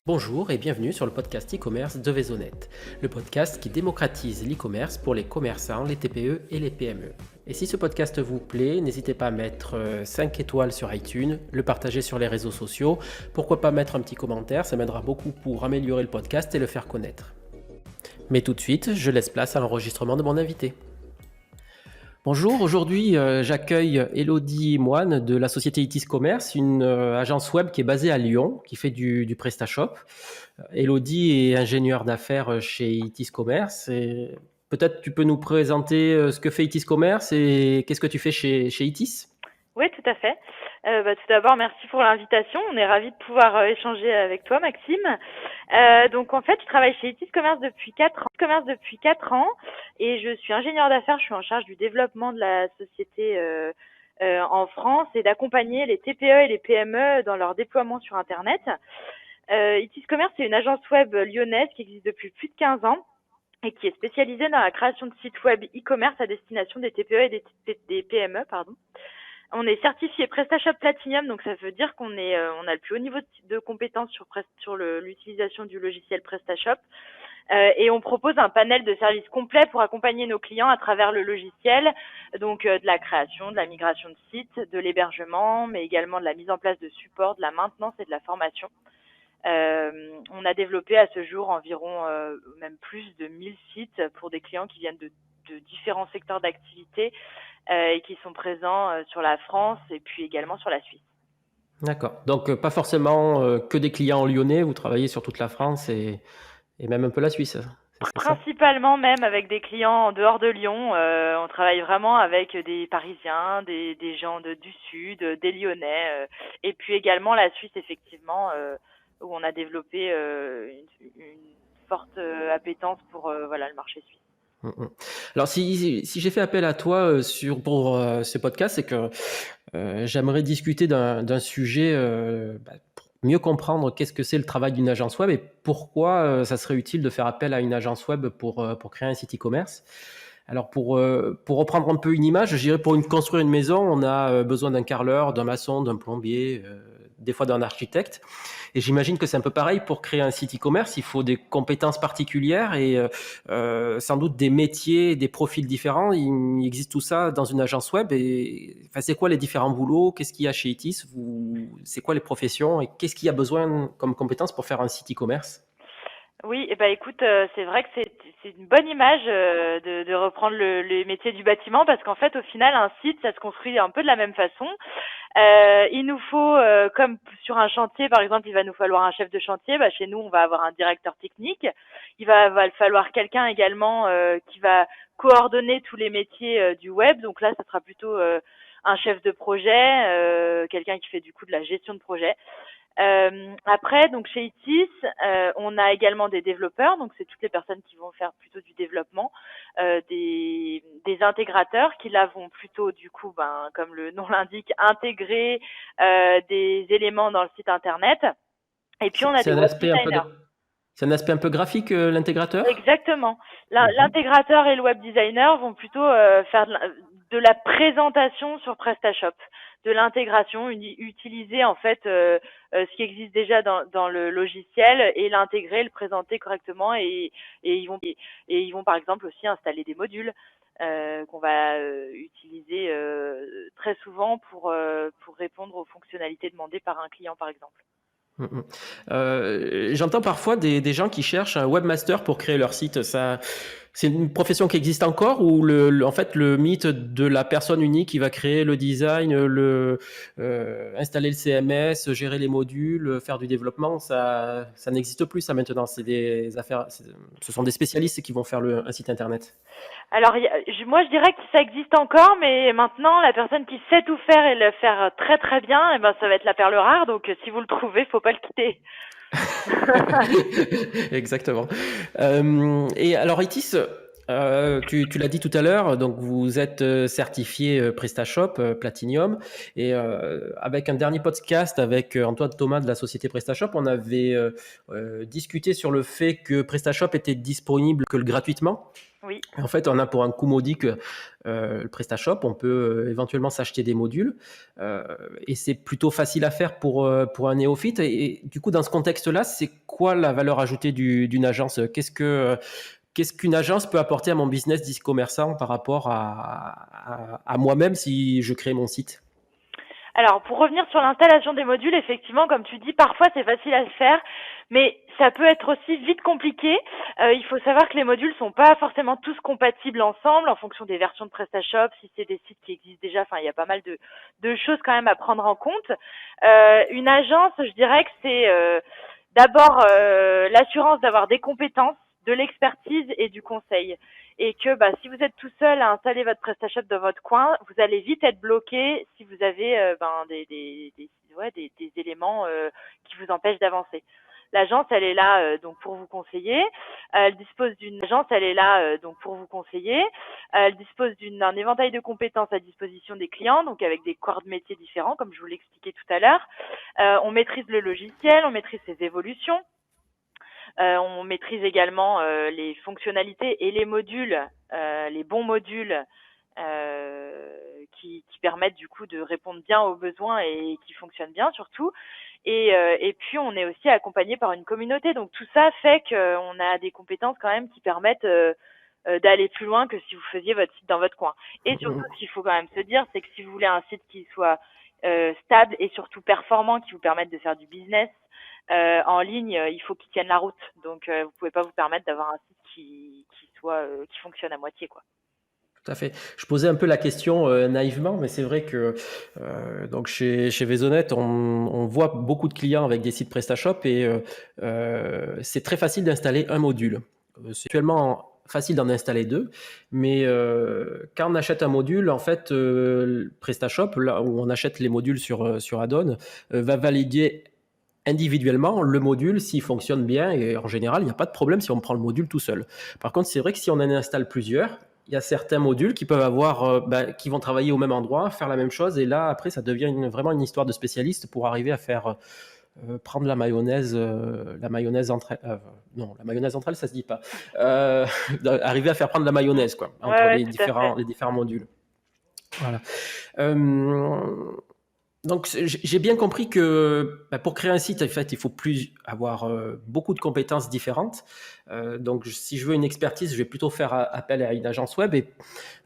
Bonjour et bienvenue sur le podcast e-commerce de Vaisonnet, le podcast qui démocratise l'e-commerce pour les commerçants, les TPE et les PME. Et si ce podcast vous plaît, n'hésitez pas à mettre 5 étoiles sur iTunes, le partager sur les réseaux sociaux, pourquoi pas mettre un petit commentaire, ça m'aidera beaucoup pour améliorer le podcast et le faire connaître. Mais tout de suite, je laisse place à l'enregistrement de mon invité. Bonjour, aujourd'hui j'accueille Elodie Moine de la société Itis Commerce, une agence web qui est basée à Lyon, qui fait du PrestaShop. Elodie est ingénieure d'affaires chez Itis Commerce. Et peut-être tu peux nous présenter ce que fait Itis Commerce et qu'est-ce que tu fais chez Itis? Oui, tout à fait. Tout d'abord, merci pour l'invitation. On est ravis de pouvoir échanger avec toi, Maxime. Donc, en fait, je travaille chez Itis Commerce depuis 4 ans et je suis ingénieure d'affaires. Je suis en charge du développement de la société en France et d'accompagner les TPE et les PME dans leur déploiement sur Internet. Itis Commerce, c'est une agence web lyonnaise qui existe depuis plus de 15 ans et qui est spécialisée dans la création de sites web e-commerce à destination des TPE et des PME, pardon. On est certifié PrestaShop Platinum, donc ça veut dire qu'on on a le plus haut niveau de compétences sur l'utilisation du logiciel PrestaShop. Et on propose un panel de services complets pour accompagner nos clients à travers le logiciel, donc de la création, de la migration de sites, de l'hébergement, mais également de la mise en place de support, de la maintenance et de la formation. On a développé à ce jour environ même plus de 1000 sites pour des clients qui viennent de différents secteurs d'activité et qui sont présents sur la France et puis également sur la Suisse. D'accord, donc pas forcément que des clients lyonnais, vous travaillez sur toute la France et même un peu la Suisse, c'est ça? Principalement même avec des clients en dehors de Lyon. On travaille vraiment avec des Parisiens, des gens du Sud, des Lyonnais et puis également la Suisse effectivement où on a développé une forte appétence pour le marché suisse. Alors si j'ai fait appel à toi pour ce podcast, c'est que j'aimerais discuter d'un sujet pour mieux comprendre qu'est-ce que c'est le travail d'une agence web et pourquoi ça serait utile de faire appel à une agence web pour créer un site e-commerce. Alors pour reprendre un peu une image, je dirais pour construire une maison, on a besoin d'un carreleur, d'un maçon, d'un plombier, des fois d'un architecte. Et j'imagine que c'est un peu pareil pour créer un site e-commerce. Il faut des compétences particulières et sans doute des métiers, des profils différents. Il existe tout ça dans une agence web. Et enfin, c'est quoi les différents boulots? Qu'est-ce qu'il y a chez Itis? C'est quoi les professions? Et qu'est-ce qu'il y a besoin comme compétences pour faire un site e-commerce? Oui, et écoute, c'est vrai que c'est une bonne image de reprendre les métiers du bâtiment parce qu'en fait, au final, un site, ça se construit un peu de la même façon. Il nous faut, comme sur un chantier, par exemple, il va nous falloir un chef de chantier. Chez nous, on va avoir un directeur technique. Il va falloir quelqu'un également qui va coordonner tous les métiers du web. Donc là, ça sera plutôt un chef de projet, quelqu'un qui fait du coup de la gestion de projet. Après, donc chez Itis, on a également des développeurs, donc c'est toutes les personnes qui vont faire plutôt du développement, des intégrateurs qui là vont plutôt du coup, comme le nom l'indique, intégrer des éléments dans le site internet. Et puis on a C'est des un web aspect un peu designers. c'est un aspect un peu graphique, l'intégrateur? Exactement. Mhm. L'intégrateur et le web designer vont plutôt faire de la présentation sur PrestaShop, de l'intégration, utiliser en fait ce qui existe déjà dans le logiciel et l'intégrer, le présenter correctement et ils vont par exemple aussi installer des modules qu'on va utiliser très souvent pour répondre aux fonctionnalités demandées par un client par exemple. J'entends parfois des gens qui cherchent un webmaster pour créer leur site. C'est une profession qui existe encore ou en fait le mythe de la personne unique qui va créer le design, installer le CMS, gérer les modules, faire du développement, ça n'existe plus ça maintenant. C'est des affaires, ce sont des spécialistes qui vont faire un site internet. Alors, moi, je dirais que ça existe encore, mais maintenant, la personne qui sait tout faire et le faire très très bien, ça va être la perle rare. Donc, si vous le trouvez, faut pas le quitter. Exactement. Et alors, Itis, Tu l'as dit tout à l'heure, donc vous êtes certifié PrestaShop Platinum et avec un dernier podcast avec Antoine Thomas de la société PrestaShop, on avait discuté sur le fait que PrestaShop était disponible que gratuitement. Oui. En fait, on a pour un coût modique le PrestaShop, on peut éventuellement s'acheter des modules et c'est plutôt facile à faire pour un néophyte. Et du coup, dans ce contexte-là, c'est quoi la valeur ajoutée d'une agence? Qu'est-ce qu'une agence peut apporter à mon business d'e-commerçant par rapport à moi-même si je crée mon site? Alors, pour revenir sur l'installation des modules, effectivement, comme tu dis, parfois c'est facile à se faire, mais ça peut être aussi vite compliqué. Il faut savoir que les modules sont pas forcément tous compatibles ensemble en fonction des versions de PrestaShop, si c'est des sites qui existent déjà. Enfin, il y a pas mal de choses quand même à prendre en compte. Une agence, je dirais que c'est d'abord l'assurance d'avoir des compétences, de l'expertise et du conseil. Et que si vous êtes tout seul à installer votre PrestaShop dans votre coin, vous allez vite être bloqué si vous avez des éléments qui vous empêchent d'avancer. L'agence, elle est là donc pour vous conseiller. Elle dispose d'une agence, elle est là donc pour vous conseiller. Elle dispose d'un éventail de compétences à disposition des clients, donc avec des corps de métiers différents, comme je vous l'expliquais tout à l'heure. On maîtrise le logiciel, on maîtrise ses évolutions. On maîtrise également les fonctionnalités et les modules, les bons modules qui permettent du coup de répondre bien aux besoins et qui fonctionnent bien surtout. Et puis on est aussi accompagné par une communauté. Donc tout ça fait qu'on a des compétences quand même qui permettent d'aller plus loin que si vous faisiez votre site dans votre coin. Et surtout, ce qu'il faut quand même se dire, c'est que si vous voulez un site qui soit stable et surtout performant, qui vous permette de faire du business, en ligne, il faut qu'il tienne la route. Donc, vous pouvez pas vous permettre d'avoir un site qui fonctionne à moitié, quoi. Tout à fait. Je posais un peu la question naïvement, mais c'est vrai que donc chez Vaisonnet, on voit beaucoup de clients avec des sites PrestaShop et c'est très facile d'installer un module. C'est actuellement facile d'en installer deux, mais quand on achète un module, en fait, PrestaShop, là où on achète les modules sur add-on, va valider individuellement le module s'il fonctionne bien et en général, il n'y a pas de problème si on prend le module tout seul. Par contre, c'est vrai que si on en installe plusieurs, il y a certains modules qui peuvent avoir, qui vont travailler au même endroit, faire la même chose, et là, après, ça devient vraiment une histoire de spécialiste pour arriver à faire prendre la mayonnaise entre elles, non, la mayonnaise entre elles, ça se dit pas. Arriver à faire prendre la mayonnaise, quoi, Ouais, entre ouais, tout à fait. les différents modules. Voilà. Euh, donc, j'ai bien compris que pour créer un site, en fait, il faut avoir beaucoup de compétences différentes. Donc, si je veux une expertise, je vais plutôt faire appel à une agence web. Et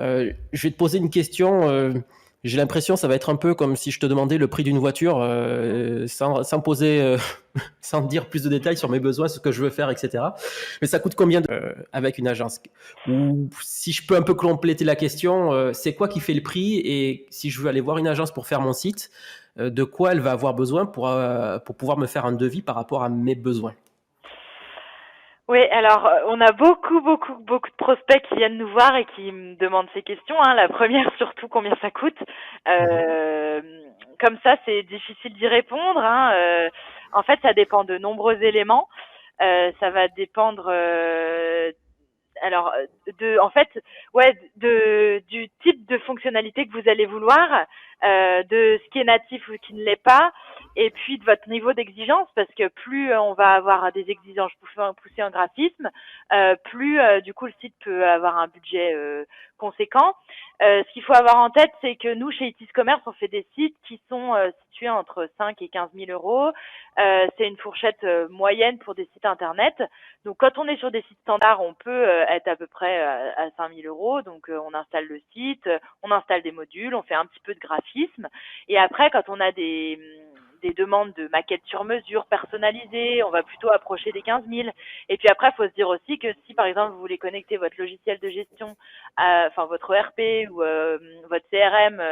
je vais te poser une question. J'ai l'impression que ça va être un peu comme si je te demandais le prix d'une voiture sans poser, sans dire plus de détails sur mes besoins, ce que je veux faire, etc. Mais ça coûte combien avec une agence? Ou si je peux un peu compléter la question, c'est quoi qui fait le prix? Et si je veux aller voir une agence pour faire mon site, de quoi elle va avoir besoin pour pouvoir me faire un devis par rapport à mes besoins? Oui, alors on a beaucoup de prospects qui viennent nous voir et qui me demandent ces questions, hein. La première surtout combien ça coûte. Euh, Comme ça, c'est difficile d'y répondre, hein. En fait, ça dépend de nombreux éléments. Ça va dépendre alors en fait, ouais, du type de fonctionnalité que vous allez vouloir, de ce qui est natif ou ce qui ne l'est pas, et puis de votre niveau d'exigence, parce que plus on va avoir des exigences poussées en graphisme, plus du coup le site peut avoir un budget conséquent. Ce qu'il faut avoir en tête, c'est que nous, chez Itis Commerce, on fait des sites qui sont situés entre 5 et 15 000 euros. C'est une fourchette moyenne pour des sites internet. Donc, quand on est sur des sites standards, on peut être à peu près à 5 000 euros. Donc, on installe le site, on installe des modules, on fait un petit peu de graphisme. Et après, quand on a des demandes de maquettes sur mesure personnalisées, on va plutôt approcher des 15 000. Et puis après, il faut se dire aussi que si, par exemple, vous voulez connecter votre logiciel de gestion, enfin votre ERP ou votre CRM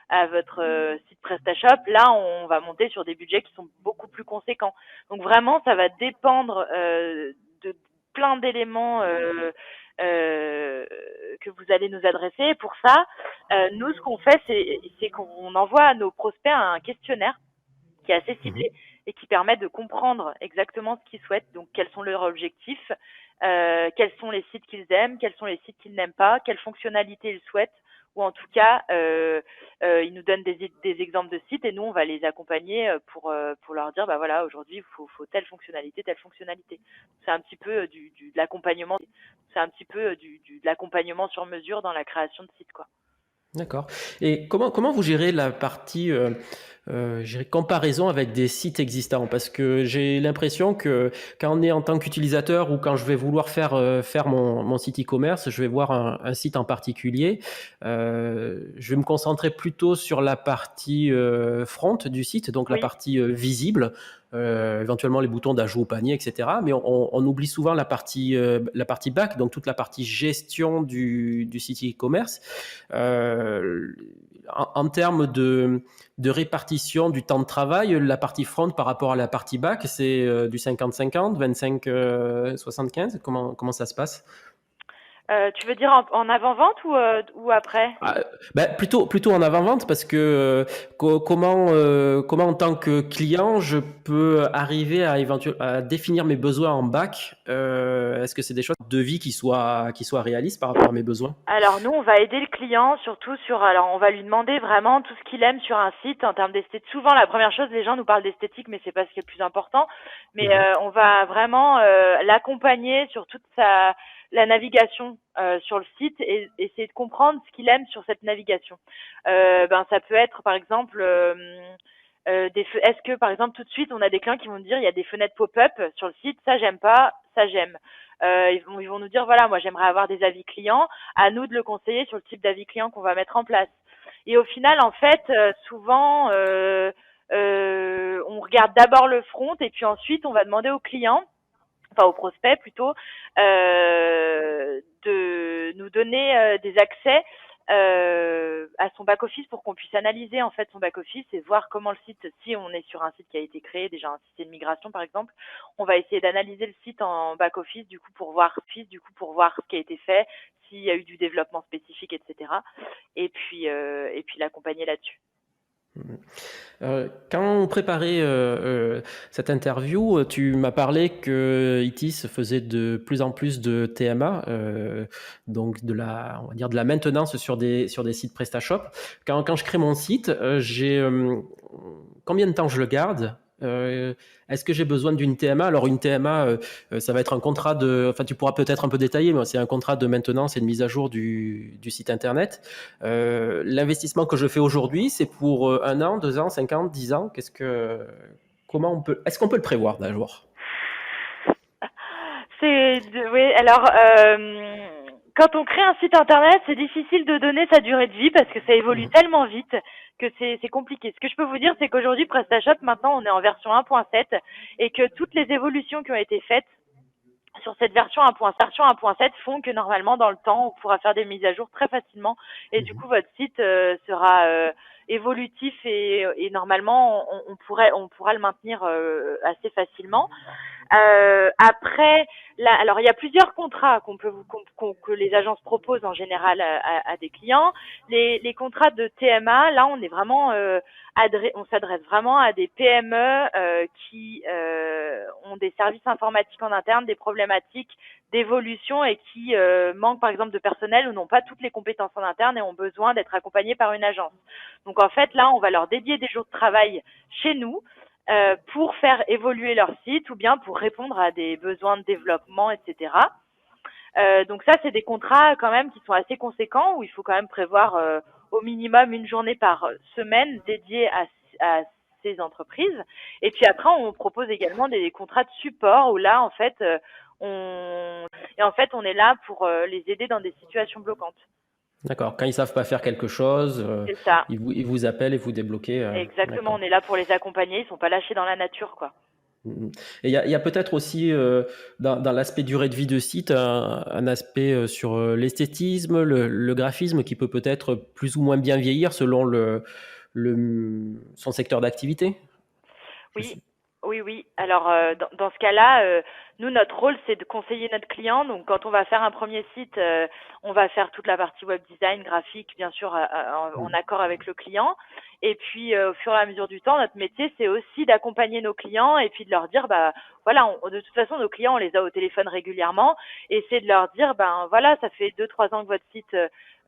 à votre site PrestaShop, là, on va monter sur des budgets qui sont beaucoup plus conséquents. Donc vraiment, ça va dépendre de plein d'éléments que vous allez nous adresser. Et pour ça, nous, ce qu'on fait, c'est qu'on envoie à nos prospects un questionnaire qui est assez ciblé et qui permet de comprendre exactement ce qu'ils souhaitent, donc quels sont leurs objectifs, quels sont les sites qu'ils aiment, quels sont les sites qu'ils n'aiment pas, quelles fonctionnalités ils souhaitent, ou en tout cas, ils nous donnent des exemples de sites et nous, on va les accompagner pour leur dire, bah voilà, aujourd'hui, il faut telle fonctionnalité, telle fonctionnalité. C'est un petit peu de l'accompagnement. C'est un petit peu de l'accompagnement sur mesure dans la création de sites, quoi. D'accord. Et comment vous gérez la partie je dirais comparaison avec des sites existants? Parce que j'ai l'impression que quand on est en tant qu'utilisateur ou quand je vais vouloir faire mon site e-commerce, je vais voir un site en particulier. Je vais me concentrer plutôt sur la partie front du site, donc la Oui, partie visible, éventuellement les boutons d'ajout au panier, etc. Mais on oublie souvent la partie back, donc toute la partie gestion du site e-commerce. Euh, en termes de répartition du temps de travail, la partie front par rapport à la partie back, c'est du 50-50, 25-75. Comment ça se passe? tu veux dire en avant-vente ou après? Ah, ben, plutôt en avant-vente parce que comment en tant que client je peux arriver à définir mes besoins en back. Est-ce que c'est des choses de vie qui soient réalistes par rapport à mes besoins? Alors nous, on va aider le client surtout alors on va lui demander vraiment tout ce qu'il aime sur un site en termes d'esthétique. Souvent, la première chose, les gens nous parlent d'esthétique, mais c'est pas ce qui est le plus important. Mais Mhm. on va vraiment l'accompagner sur toute la navigation sur le site et essayer de comprendre ce qu'il aime sur cette navigation. Ben ça peut être par exemple est-ce que par exemple tout de suite on a des clients qui vont nous dire il y a des fenêtres pop-up sur le site, ça j'aime pas, ça j'aime. Ils vont nous dire voilà, moi j'aimerais avoir des avis clients, à nous de le conseiller sur le type d'avis client qu'on va mettre en place. Et au final, en fait, souvent, on regarde d'abord le front et puis ensuite on va demander au client, enfin au prospect plutôt, de nous donner des accès à son back office pour qu'on puisse analyser en fait son back office et voir comment le site, si on est sur un site qui a été créé, déjà un site de migration par exemple, on va essayer d'analyser le site en back office du coup pour voir ce qui a été fait, s'il y a eu du développement spécifique, etc. Et puis l'accompagner là-dessus. Quand on préparait cette interview, tu m'as parlé que ITIS faisait de plus en plus de TMA, donc on va dire de la maintenance sur des sites PrestaShop. Quand je crée mon site, combien de temps je le garde? Est-ce que j'ai besoin d'une TMA? Alors une TMA, ça va être un contrat enfin tu pourras peut-être un peu détailler, mais c'est un contrat de maintenance et de mise à jour du site internet. L'investissement que je fais aujourd'hui, c'est pour 1 an, 2 ans, 5 ans, 10 ans. Est-ce qu'on peut le prévoir d'un jour? Oui, alors quand on crée un site internet, c'est difficile de donner sa durée de vie parce que ça évolue Mhm. tellement vite que c'est compliqué. Ce que je peux vous dire, c'est qu'aujourd'hui, PrestaShop, maintenant, on est en version 1.7 et que toutes les évolutions qui ont été faites sur cette version 1.7 font que normalement, dans le temps, on pourra faire des mises à jour très facilement et du Mhm. coup, votre site sera évolutif et normalement, on pourra le maintenir assez facilement. Après, là, alors il y a plusieurs contrats que les agences proposent en général à des clients. Les contrats de TMA, là, on est vraiment on s'adresse vraiment à des PME qui ont des services informatiques en interne, des problématiques d'évolution et qui manquent par exemple de personnel ou n'ont pas toutes les compétences en interne et ont besoin d'être accompagnés par une agence. Donc en fait, là, on va leur dédier des jours de travail chez nous pour faire évoluer leur site ou bien pour répondre à des besoins de développement, etc. Donc ça, c'est des contrats quand même qui sont assez conséquents où il faut quand même prévoir au minimum une journée par semaine dédiée à ces entreprises. Et puis après, on propose également des contrats de support où là, en fait, on est là pour les aider dans des situations bloquantes. D'accord. Quand ils savent pas faire quelque chose, C'est ça, ils vous appellent et vous débloquez. exactement. D'accord. On est là pour les accompagner. Ils sont pas lâchés dans la nature, quoi. Mhm. Et il y a peut-être aussi dans l'aspect durée de vie de site un aspect sur l'esthétisme, le graphisme qui peut peut-être plus ou moins bien vieillir selon son secteur d'activité. Je Oui, suis. oui, oui. Alors dans ce cas-là, Nous, notre rôle, c'est de conseiller notre client. Donc, quand on va faire un premier site, on va faire toute la partie web design, graphique, bien sûr, en Mm. accord avec le client. Et puis, au fur et à mesure du temps, notre métier, c'est aussi d'accompagner nos clients et puis de leur dire, bah, voilà, de toute façon, nos clients, on les a au téléphone régulièrement. Et c'est de leur dire, ben voilà, ça fait 2, 3 ans que votre site,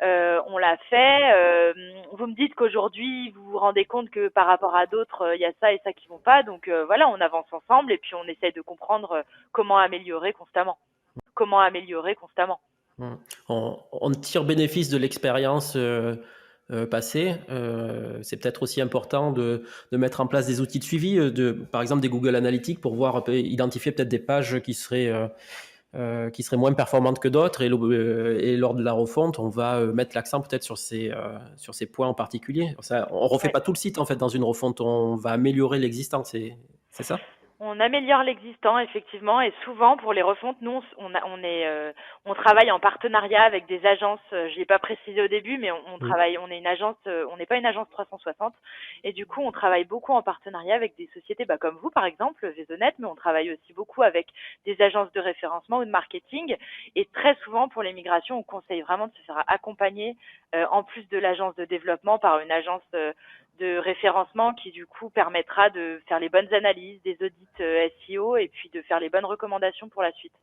on l'a fait. Vous me dites qu'aujourd'hui, vous vous rendez compte que par rapport à d'autres, il y a ça et ça qui vont pas. Donc voilà, on avance ensemble et puis on essaye de comprendre comment améliorer constamment. Comment améliorer constamment. Mm. On tire bénéfice de l'expérience passée. C'est peut-être aussi important de mettre en place des outils de suivi, par exemple des Google Analytics, pour voir, identifier peut-être des pages qui seraient moins performantes que d'autres. Et lors de la refonte, on va mettre l'accent peut-être sur ces points en particulier. Ça, on ne refait Ouais. pas tout le site en fait dans une refonte, on va améliorer l'existant, c'est ça? On améliore l'existant effectivement et souvent pour les refontes, nous on travaille en partenariat avec des agences. Je l'ai pas précisé au début, mais on Mm. travaille. On est une agence, on n'est pas une agence 360 et du coup on travaille beaucoup en partenariat avec des sociétés, bah, comme vous par exemple, Vaisonnet, mais on travaille aussi beaucoup avec des agences de référencement ou de marketing. Et très souvent pour les migrations, on conseille vraiment de se faire accompagner en plus de l'agence de développement par une agence de référencement qui du coup permettra de faire les bonnes analyses, des audits SEO et puis de faire les bonnes recommandations pour la suite.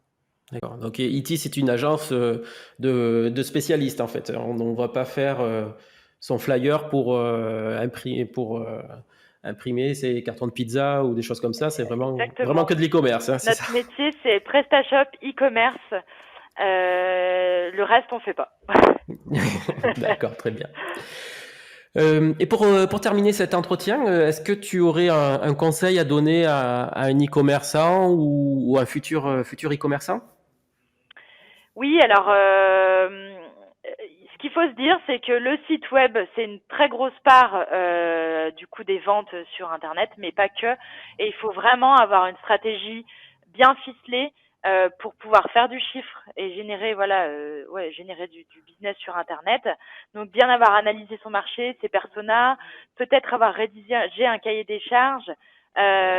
D'accord. Donc E.T. c'est une agence de spécialistes en fait. On ne va pas faire son flyer pour imprimer ses cartons de pizza ou des choses comme ça. C'est vraiment Exactement. que de l'e-commerce, hein, c'est ça? Notre métier, c'est PrestaShop, e-commerce. Le reste, on fait pas. D'accord, très bien. Et pour terminer cet entretien, est-ce que tu aurais un conseil à donner à un e-commerçant ou un futur e-commerçant? Oui, alors ce qu'il faut se dire, c'est que le site web, c'est une très grosse part du coup des ventes sur Internet, mais pas que. Et il faut vraiment avoir une stratégie bien ficelée pour pouvoir faire du chiffre et générer générer du business sur Internet. Donc bien avoir analysé son marché, ses personas, peut-être avoir rédigé un cahier des charges.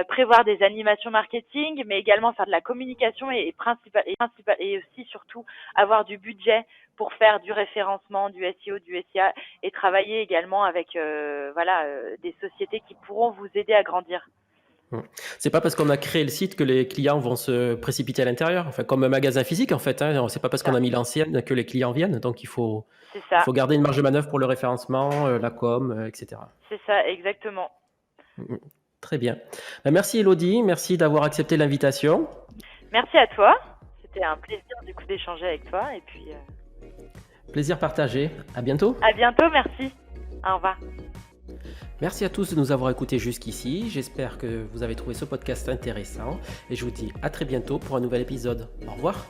Prévoir des animations marketing, mais également faire de la communication et aussi surtout avoir du budget pour faire du référencement, du SEO, du SIA et travailler également avec des sociétés qui pourront vous aider à grandir. C'est pas parce qu'on a créé le site que les clients vont se précipiter à l'intérieur. Enfin, comme un magasin physique, en fait, hein. C'est pas parce C'est qu'on ça. a mis l'ancienne que les clients viennent. Donc, il faut, C'est il ça, faut garder une marge de manœuvre pour le référencement, la com, etc. c'est ça, exactement. Mm, mm. Très bien. Merci Elodie, merci d'avoir accepté l'invitation. Merci à toi. C'était un plaisir du coup d'échanger avec toi et puis Plaisir partagé. À bientôt. à bientôt, merci. Au revoir. Merci à tous de nous avoir écoutés jusqu'ici. J'espère que vous avez trouvé ce podcast intéressant et je vous dis à très bientôt pour un nouvel épisode. Au revoir.